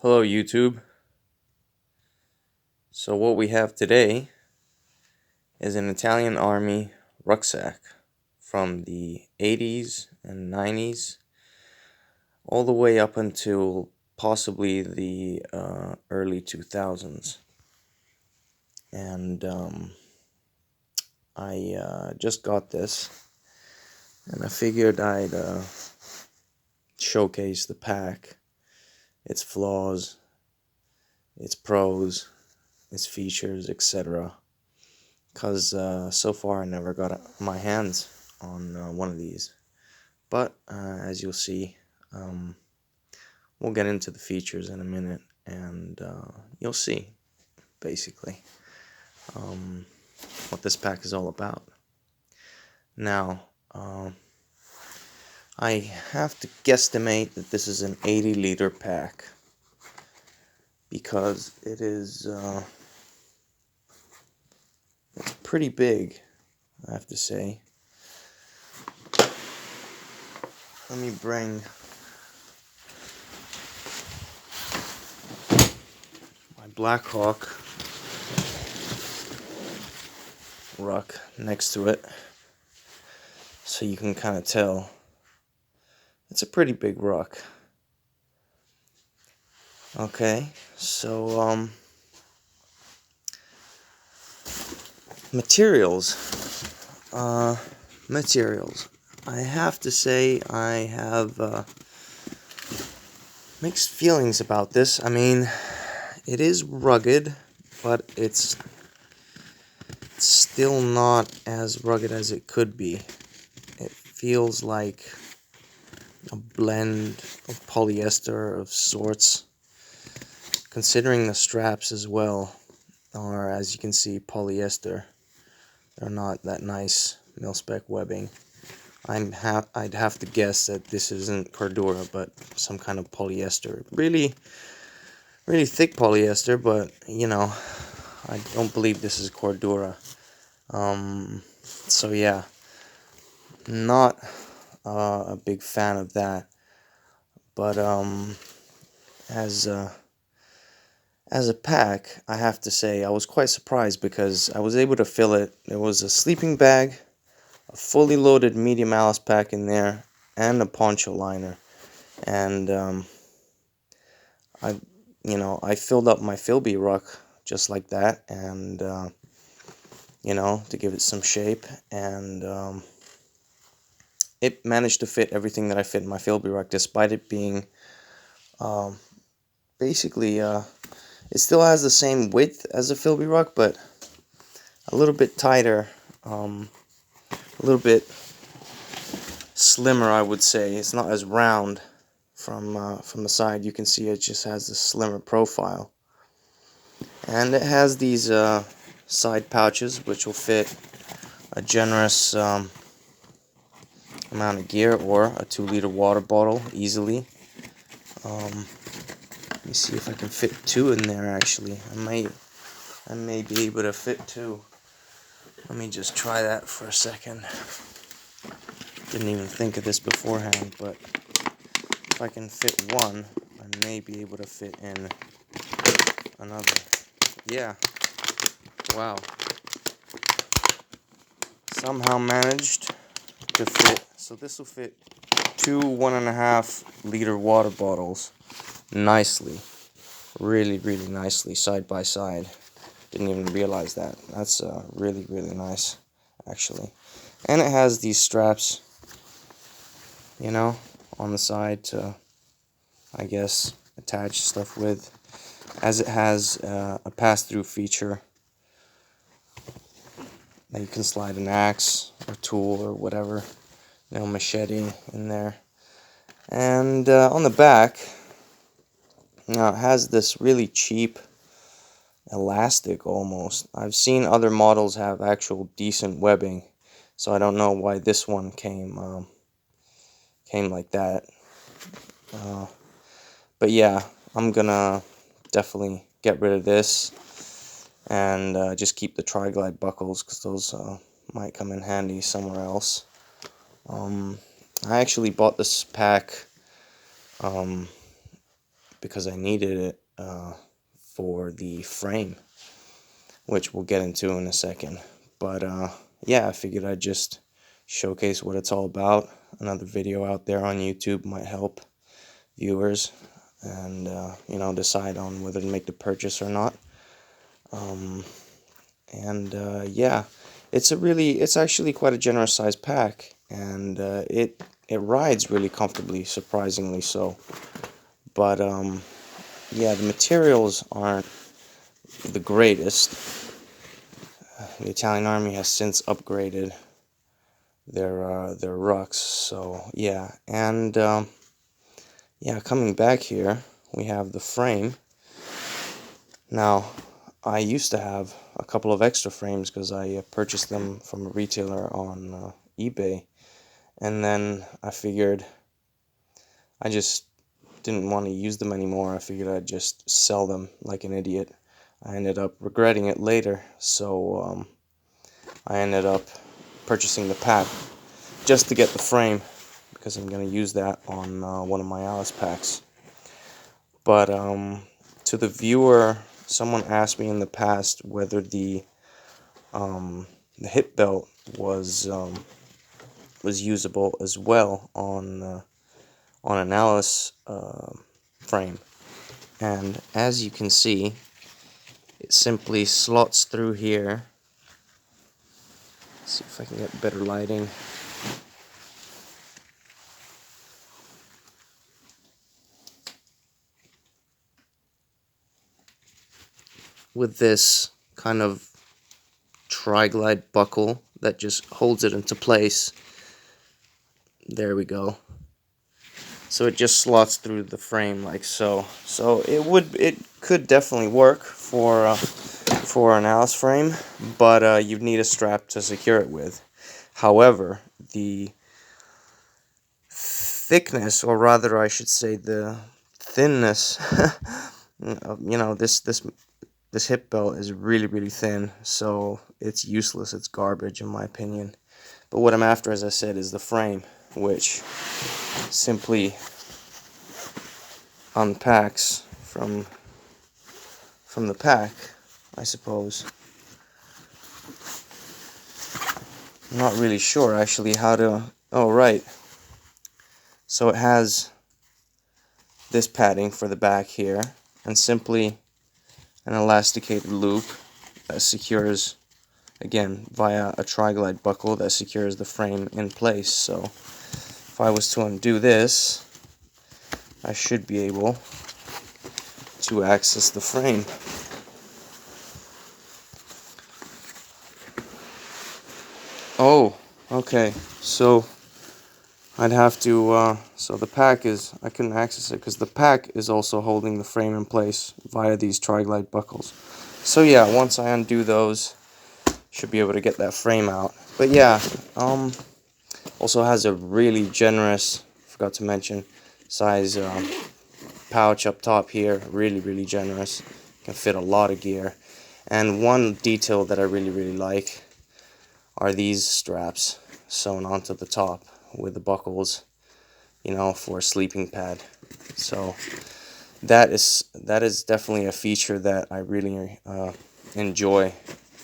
Hello YouTube. So what we have today is an Italian army rucksack from the 80s and 90s all the way up until possibly the early 2000s. And I just got this and I figured I'd showcase the pack, its flaws, its pros, its features, etc. Because so far I never got my hands on one of these. But as you'll see, we'll get into the features in a minute, and you'll see, basically, um, what this pack is all about. Now, I have to guesstimate that this is an 80-liter pack, because it is it's pretty big, I have to say. Let me bring my Blackhawk ruck next to it so you can kind of tell it's a pretty big ruck. Okay, so materials. Materials. I have to say I have mixed feelings about this. I mean, it is rugged, but it's still not as rugged as it could be. It feels like a blend of polyester of sorts, considering the straps as well are, as you can see, polyester. They're not that nice mil-spec webbing. I'd have to guess that this isn't Cordura, but some kind of polyester. Really thick polyester, but you know, I don't believe this is Cordura. So yeah, not a big fan of that. But as a pack, I have to say I was quite surprised because I was able to fill it. There was a sleeping bag, a fully loaded medium Alice pack in there, and a poncho liner. And I filled up my Philby ruck just like that, and to give it some shape, and it managed to fit everything that I fit in my Philby ruck, despite it being basically it still has the same width as a Philby ruck, but a little bit tighter, a little bit slimmer, I would say. It's not as round from the side. You can see it just has a slimmer profile, and it has these side pouches which will fit a generous amount of gear or a 2-liter water bottle easily. Let me see if I can fit 2 in there. Actually, I may be able to fit 2. Let me just try that for a second. Didn't even think of this beforehand, but if I can fit 1, I may be able to fit in another. Yeah. Wow. Somehow managed to fit. So this will fit 2 1.5-liter water bottles nicely. Really nicely, side by side. Didn't even realize that. That's really nice, actually. And it has these straps, on the side to, I guess, attach stuff with, as it has a pass-through feature that you can slide an axe or tool or whatever, machete in there. And on the back, it has this really cheap elastic almost. I've seen other models have actual decent webbing, so I don't know why this one came like that. But yeah, I'm gonna definitely get rid of this and just keep the tri-glide buckles, because those might come in handy somewhere else. I actually bought this pack because I needed it for the frame, which we'll get into in a second. But yeah, I figured I'd just showcase what it's all about. Another video out there on YouTube might help viewers and decide on whether to make the purchase or not. Yeah, it's actually quite a generous sized pack, and it rides really comfortably, surprisingly so. But yeah, the materials aren't the greatest. The Italian Army has since upgraded their rucks, so yeah. And yeah, coming back here, we have the frame. Now, I used to have a couple of extra frames because I purchased them from a retailer on eBay, and then I figured I just didn't want to use them anymore. I figured I'd just sell them like an idiot. I ended up regretting it later, so I ended up purchasing the pack just to get the frame, because I'm going to use that on one of my Alice packs. But to the viewer, someone asked me in the past whether the hip belt was usable as well on an Alice frame, and as you can see, it simply slots through here. Let's see if I can get better lighting. With this kind of tri-glide buckle that just holds it into place. There we go. So it just slots through the frame like so. So it could definitely work for an Alice frame, but you'd need a strap to secure it with. However, the thickness, or rather I should say the thinness, this hip belt is really, really thin, so it's useless, it's garbage in my opinion. But what I'm after, as I said, is the frame, which simply unpacks from the pack, I suppose. I'm not really sure actually how to... Oh, right. So it has this padding for the back here, and simply an elasticated loop that secures, again, via a tri-glide buckle that secures the frame in place. So if I was to undo this, I should be able to access the frame. Oh, okay, so I'd have to, so the pack is, I couldn't access it because the pack is also holding the frame in place via these tri-glide buckles. So yeah, once I undo those, should be able to get that frame out. But yeah, also has a really generous, forgot to mention, size pouch up top here, really, really generous. Can fit a lot of gear. And one detail that I really, really like are these straps sewn onto the top with the buckles, for a sleeping pad. So that is definitely a feature that I really enjoy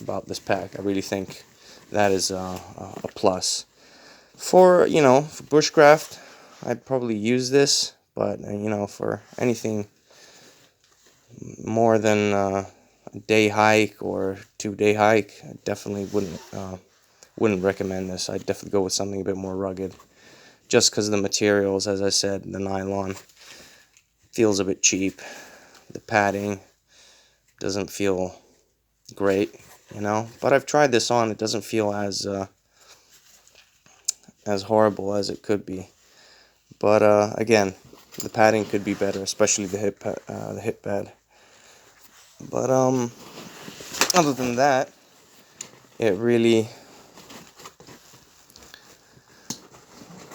about this pack. I really think that is a plus. For for bushcraft, I'd probably use this, but for anything more than a day hike or 2-day hike, I definitely wouldn't recommend this. I'd definitely go with something a bit more rugged, just because of the materials. As I said, the nylon feels a bit cheap. The padding doesn't feel great, but I've tried this on. It doesn't feel as horrible as it could be. But again, the padding could be better, especially the hip pad. But other than that, it really...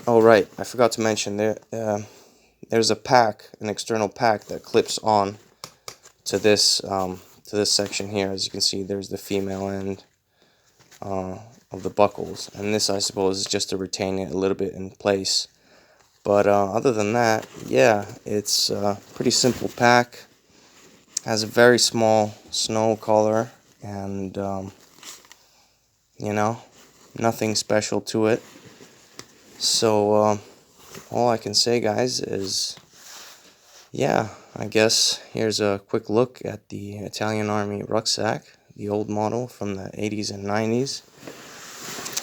Oh right, I forgot to mention there's a pack, an external pack that clips on to this section here. As you can see, there's the female end of the buckles, and this, I suppose, is just to retain it a little bit in place. But other than that, yeah, it's a pretty simple pack. Has a very small snow collar, and you know, nothing special to it. So all I can say, guys, is yeah, I guess here's a quick look at the Italian Army rucksack, the old model from the 80s and 90s.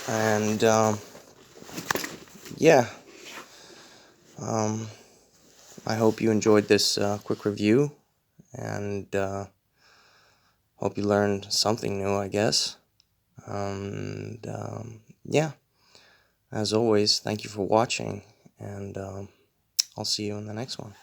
And yeah, I hope you enjoyed this quick review, and hope you learned something new, I guess. And yeah, as always, thank you for watching, and I'll see you in the next one.